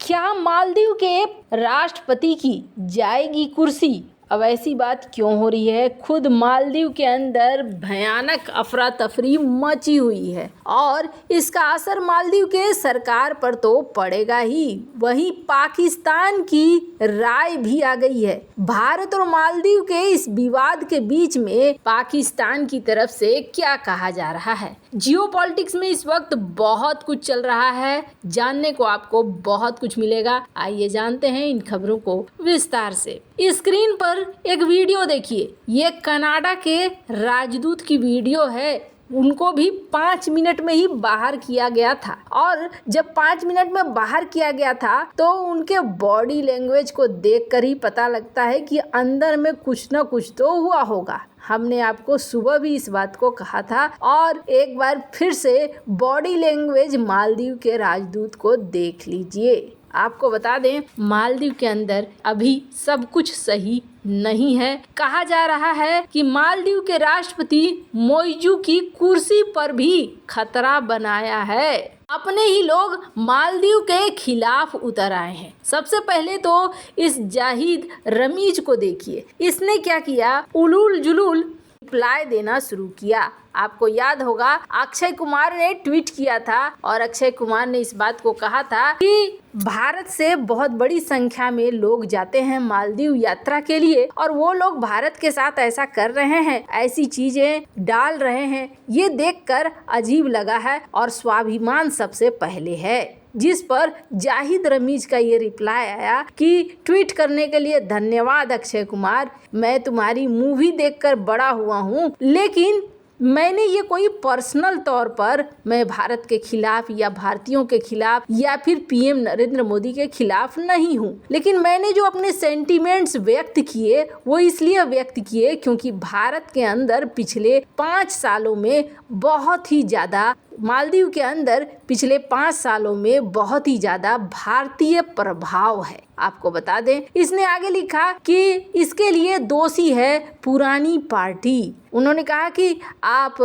क्या मालदीव के राष्ट्रपति की जाएगी कुर्सी? अब ऐसी बात क्यों हो रही है? खुद मालदीव के अंदर भयानक अफरा तफरी मची हुई है और इसका असर मालदीव के सरकार पर तो पड़ेगा ही। वहीं पाकिस्तान की राय भी आ गई है। भारत और मालदीव के इस विवाद के बीच में पाकिस्तान की तरफ से क्या कहा जा रहा है? जियोपॉलिटिक्स में इस वक्त बहुत कुछ चल रहा है, जानने को आपको बहुत कुछ मिलेगा। आइए जानते हैं इन खबरों को विस्तार से। स्क्रीन पर एक वीडियो देखिए, ये कनाडा के राजदूत की वीडियो है। उनको भी 5 मिनट में ही बाहर किया गया था और जब 5 मिनट में बाहर किया गया था तो उनके बॉडी लैंग्वेज को देखकर ही पता लगता है कि अंदर में कुछ ना कुछ तो हुआ होगा। हमने आपको सुबह भी इस बात को कहा था और एक बार फिर से बॉडी लैंग्वेज मालदीव के राजदूत को देख लीजिए। आपको बता दें, मालदीव के अंदर अभी सब कुछ सही नहीं है। कहा जा रहा है कि मालदीव के राष्ट्रपति मोइजू की कुर्सी पर भी खतरा बनाया है। अपने ही लोग मालदीव के खिलाफ उतर आए हैं। सबसे पहले तो इस जाहिद रमीज को देखिए, इसने क्या किया, उलूल जुलूल रिप्लाई देना शुरू किया। आपको याद होगा अक्षय कुमार ने ट्वीट किया था और अक्षय कुमार ने इस बात को कहा था कि भारत से बहुत बड़ी संख्या में लोग जाते हैं मालदीव यात्रा के लिए और वो लोग भारत के साथ ऐसा कर रहे हैं, ऐसी चीजें डाल रहे हैं, ये देखकर अजीब लगा है और स्वाभिमान सबसे पहले है। जिस पर जाहिद रमीज का ये रिप्लाई आया कि ट्वीट करने के लिए धन्यवाद अक्षय कुमार, मैं तुम्हारी मूवी देखकर बड़ा हुआ हूँ, लेकिन मैंने ये कोई पर्सनल तौर पर मैं भारत के खिलाफ या भारतीयों के खिलाफ या फिर पीएम नरेंद्र मोदी के खिलाफ नहीं हूँ, लेकिन मैंने जो अपने सेंटिमेंट्स व्यक्त किए वो इसलिए व्यक्त किए क्योंकि भारत के अंदर पिछले 5 सालों में बहुत ही ज़्यादा मालदीव के अंदर पिछले 5 सालों में बहुत ही ज़्यादा भारतीय प्रभाव है। आपको बता दें, इसने आगे लिखा कि इसके लिए दोषी है पुरानी पार्टी। उन्होंने कहा कि आप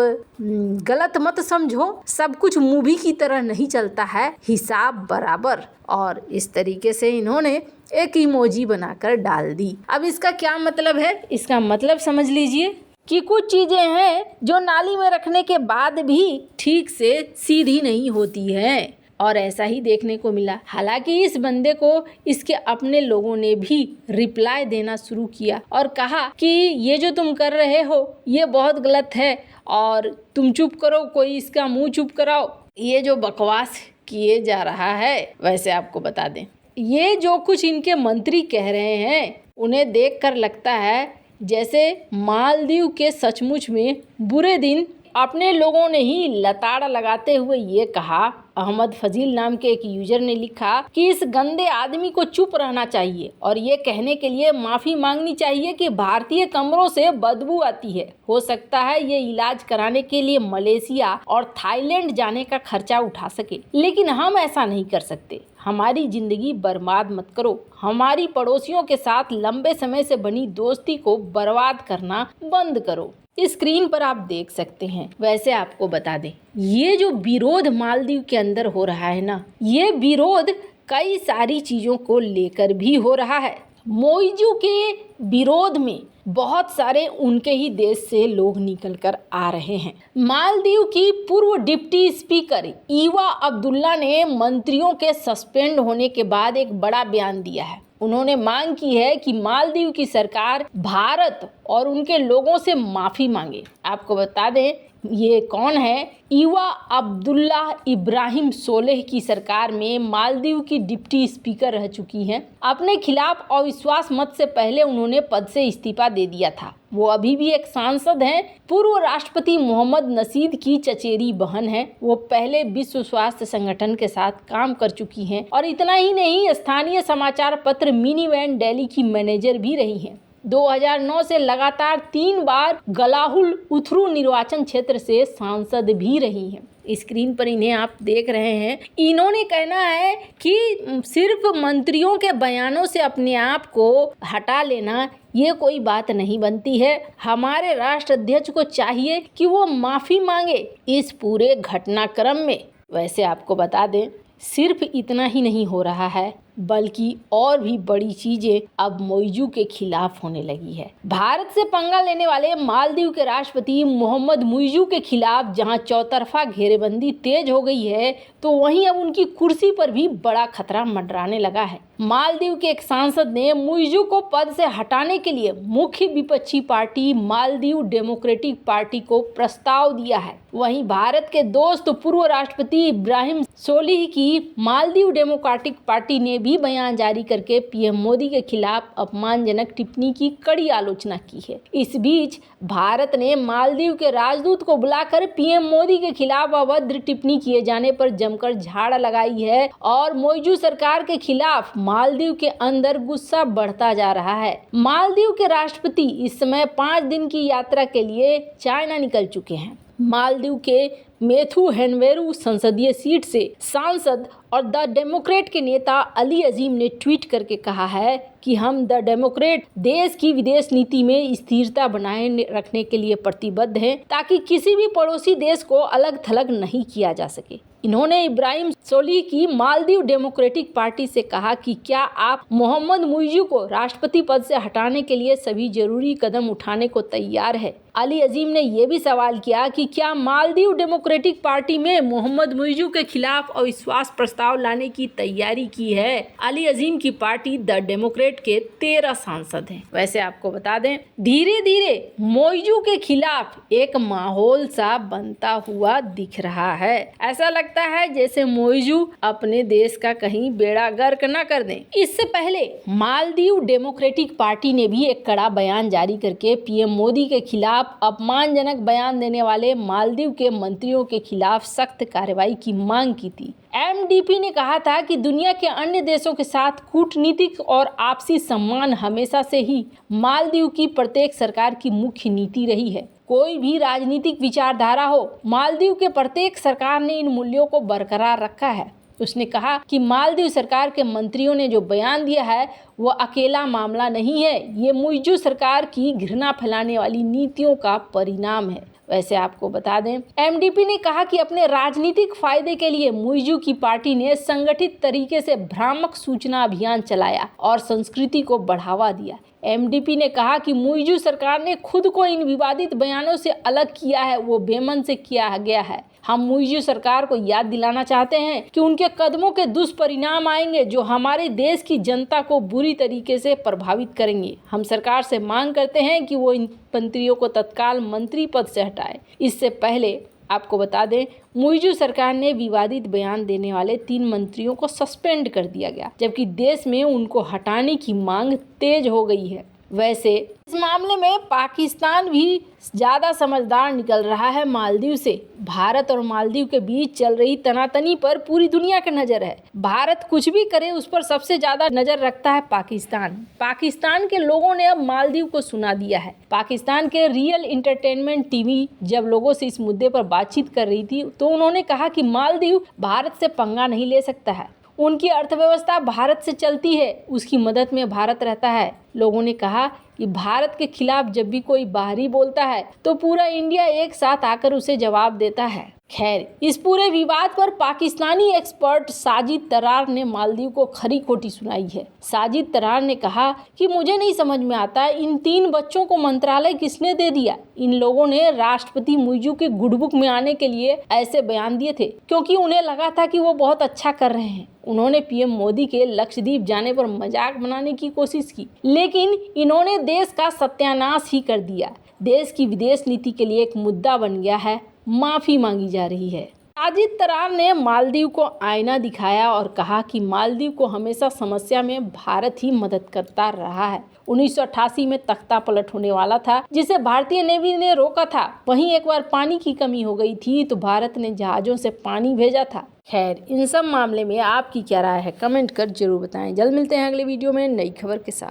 गलत मत समझो, सब कुछ मूवी की तरह नहीं चलता है, हिसाब बराबर। और इस तरीके से इन्होंने एक इमोजी बनाकर डाल दी। अब इसका क्या मतलब है? इसका मतलब समझ लीजिए कि कुछ चीज़ें हैं जो नाली में रखने के बाद भी ठीक से सीधी नहीं होती हैं और ऐसा ही देखने को मिला। हालांकि इस बंदे को इसके अपने लोगों ने भी रिप्लाई देना शुरू किया और कहा कि ये जो तुम कर रहे हो ये बहुत गलत है और तुम चुप करो, कोई इसका मुंह चुप कराओ। ये जो बकवास किए जा रहा है, वैसे आपको बता दें, ये जो कुछ इनके मंत्री कह रहे हैं उन्हें देखकर लगता है जैसे मालदीव के सचमुच में बुरे दिन अपने लोगों ने ही लताड़ा लगाते हुए ये कहा। अहमद फजील नाम के एक यूजर ने लिखा कि इस गंदे आदमी को चुप रहना चाहिए और ये कहने के लिए माफ़ी मांगनी चाहिए कि भारतीय कमरों से बदबू आती है। हो सकता है ये इलाज कराने के लिए मलेशिया और थाईलैंड जाने का खर्चा उठा सके, लेकिन हम ऐसा नहीं कर सकते। हमारी ज़िंदगी बर्बाद मत करो। हमारी पड़ोसियों के साथ लंबे समय से बनी दोस्ती को बर्बाद करना बंद करो। स्क्रीन पर आप देख सकते हैं। वैसे आपको बता दें, ये जो विरोध मालदीव के अंदर हो रहा है ना, ये विरोध कई सारी चीज़ों को लेकर भी हो रहा है। मोइजू के विरोध में बहुत सारे उनके ही देश से लोग निकल कर आ रहे हैं। मालदीव की पूर्व डिप्टी स्पीकर ईवा अब्दुल्ला ने मंत्रियों के सस्पेंड होने के बाद एक बड़ा बयान दिया है। उन्होंने मांग की है कि मालदीव की सरकार भारत और उनके लोगों से माफ़ी मांगे। आपको बता दें, ये कौन है? ईवा अब्दुल्ला इब्राहिम सोलेह की सरकार में मालदीव की डिप्टी स्पीकर रह चुकी हैं। अपने खिलाफ अविश्वास मत से पहले उन्होंने पद से इस्तीफा दे दिया था। वो अभी भी एक सांसद हैं। पूर्व राष्ट्रपति मोहम्मद नशीद की चचेरी बहन है। वो पहले विश्व स्वास्थ्य संगठन के साथ काम कर चुकी हैं और इतना ही नहीं, स्थानीय समाचार पत्र मिनी वैन डेली की मैनेजर भी रही हैं। 2009 से लगातार 3 बार गलाहुल उथरू निर्वाचन क्षेत्र से सांसद भी रही हैं। स्क्रीन पर इन्हें आप देख रहे हैं। इन्होंने कहना है कि सिर्फ मंत्रियों के बयानों से अपने आप को हटा लेना ये कोई बात नहीं बनती है। हमारे राष्ट्राध्यक्ष को चाहिए कि वो माफ़ी मांगे इस पूरे घटनाक्रम में। वैसे आपको बता दें, सिर्फ इतना ही नहीं हो रहा है, बल्कि और भी बड़ी चीजें अब मौजू के खिलाफ होने लगी है। भारत से पंगा लेने वाले मालदीव के राष्ट्रपति मोहम्मद मुइज़ू के खिलाफ जहां चौतरफा घेरेबंदी तेज हो गई है, तो वहीं अब उनकी कुर्सी पर भी बड़ा खतरा मंडराने लगा है। मालदीव के एक सांसद ने मुइज़ू को पद से हटाने के लिए मुख्य विपक्षी पार्टी मालदीव डेमोक्रेटिक पार्टी को प्रस्ताव दिया है। वहीं भारत के दोस्त पूर्व राष्ट्रपति इब्राहिम सोलिह की मालदीव डेमोक्रेटिक पार्टी ने भी बयान जारी करके पीएम मोदी के खिलाफ अपमानजनक टिप्पणी की कड़ी आलोचना की है। इस बीच भारत ने मालदीव के राजदूत को बुलाकर पीएम मोदी के खिलाफ अभद्र टिप्पणी किए जाने पर जमकर झाड़ लगाई है और मौजूद सरकार के खिलाफ मालदीव के अंदर गुस्सा बढ़ता जा रहा है। मालदीव के राष्ट्रपति इस समय 5 दिन की यात्रा के लिए चाइना निकल चुके हैं। मालदीव के मेथु हेनवेरू संसदीय सीट से सांसद और द डेमोक्रेट के नेता अली अजीम ने ट्वीट करके कहा है कि हम द डेमोक्रेट देश की विदेश नीति में स्थिरता बनाए रखने के लिए प्रतिबद्ध हैं, ताकि किसी भी पड़ोसी देश को अलग थलग नहीं किया जा सके। इन्होंने इब्राहिम सोलिह की मालदीव डेमोक्रेटिक पार्टी से कहा कि क्या आप मोहम्मद मुइज़ू को राष्ट्रपति पद से हटाने के लिए सभी जरूरी कदम उठाने को तैयार है। अली अजीम ने यह भी सवाल किया कि क्या मालदीव डेमोक्रेटिक पार्टी में मोहम्मद मुइज़ू के खिलाफ अविश्वास प्रस्ताव लाने की तैयारी की है। अली अजीम की पार्टी द डेमोक्रेट के 13 सांसद हैं। वैसे आपको बता दें, धीरे धीरे मुइज़ू के खिलाफ एक माहौल सा बनता हुआ दिख रहा है। ऐसा लगता है जैसे मुइज़ू अपने देश का कहीं बेड़ा गर्क न कर दें। इससे पहले मालदीव डेमोक्रेटिक पार्टी ने भी एक कड़ा बयान जारी करके पीएम मोदी के खिलाफ अपमानजनक बयान देने वाले मालदीव के मंत्रियों के खिलाफ सख्त कार्रवाई की मांग की थी। एमडीपी ने कहा था कि दुनिया के अन्य देशों के साथ कूटनीतिक और आपसी सम्मान हमेशा से ही मालदीव की प्रत्येक सरकार की मुख्य नीति रही है। कोई भी राजनीतिक विचारधारा हो, मालदीव के प्रत्येक सरकार ने इन मूल्यों को बरकरार रखा है। उसने कहा कि मालदीव सरकार के मंत्रियों ने जो बयान दिया है वो अकेला मामला नहीं है, ये मुइज़ू सरकार की घृणा फैलाने वाली नीतियों का परिणाम है। वैसे आपको बता दें, एमडीपी ने कहा कि अपने राजनीतिक फायदे के लिए मुइज़ू की पार्टी ने संगठित तरीके से भ्रामक सूचना अभियान चलाया और संस्कृति को बढ़ावा दिया। एमडीपी ने कहा कि मुइज़ू सरकार ने खुद को इन विवादित बयानों से अलग किया है, वो बेमन से किया गया है। हम मुइज़ू सरकार को याद दिलाना चाहते हैं कि उनके कदमों के दुष्परिणाम आएंगे जो हमारे देश की जनता को बुरी तरीके से प्रभावित करेंगे। हम सरकार से मांग करते हैं कि वो इन मंत्रियों को तत्काल मंत्री पद से हटाए। इससे पहले आपको बता दें, मुइज़ू सरकार ने विवादित बयान देने वाले 3 मंत्रियों को सस्पेंड कर दिया गया, जबकि देश में उनको हटाने की मांग तेज हो गई है। वैसे इस मामले में पाकिस्तान भी ज़्यादा समझदार निकल रहा है मालदीव से। भारत और मालदीव के बीच चल रही तनातनी पर पूरी दुनिया की नज़र है। भारत कुछ भी करे उस पर सबसे ज़्यादा नज़र रखता है पाकिस्तान। पाकिस्तान के लोगों ने अब मालदीव को सुना दिया है। पाकिस्तान के रियल एंटरटेनमेंट टीवी जब लोगों से इस मुद्दे पर बातचीत कर रही थी तो उन्होंने कहा कि मालदीव भारत से पंगा नहीं ले सकता है। उनकी अर्थव्यवस्था भारत से चलती है, उसकी मदद में भारत रहता है। लोगों ने कहा कि भारत के खिलाफ जब भी कोई बाहरी बोलता है तो पूरा इंडिया एक साथ आकर उसे जवाब देता है। खैर, इस पूरे विवाद पर पाकिस्तानी एक्सपर्ट साजिद तरार ने मालदीव को खरी खोटी सुनाई है। साजिद तरार ने कहा कि मुझे नहीं समझ में आता इन 3 बच्चों को मंत्रालय किसने दे दिया। इन लोगों ने राष्ट्रपति मुइज़ू के गुडबुक में आने के लिए ऐसे बयान दिए थे क्योंकि उन्हें लगा था कि वो बहुत अच्छा कर रहे हैं। उन्होंने पीएम मोदी के लक्षद्वीप जाने पर मजाक बनाने की कोशिश की, लेकिन इन्होंने देश का सत्यानाश ही कर दिया। देश की विदेश नीति के लिए एक मुद्दा बन गया है, माफ़ी मांगी जा रही है। साजिद तरार ने मालदीव को आईना दिखाया और कहा कि मालदीव को हमेशा समस्या में भारत ही मदद करता रहा है। 1988 में तख्ता पलट होने वाला था जिसे भारतीय नेवी ने रोका था। वहीं एक बार पानी की कमी हो गई थी तो भारत ने जहाज़ों से पानी भेजा था। खैर, इन सब मामले में आपकी क्या राय है, कमेंट कर जरूर बताएं। जल्द मिलते हैं अगले वीडियो में नई खबर के साथ।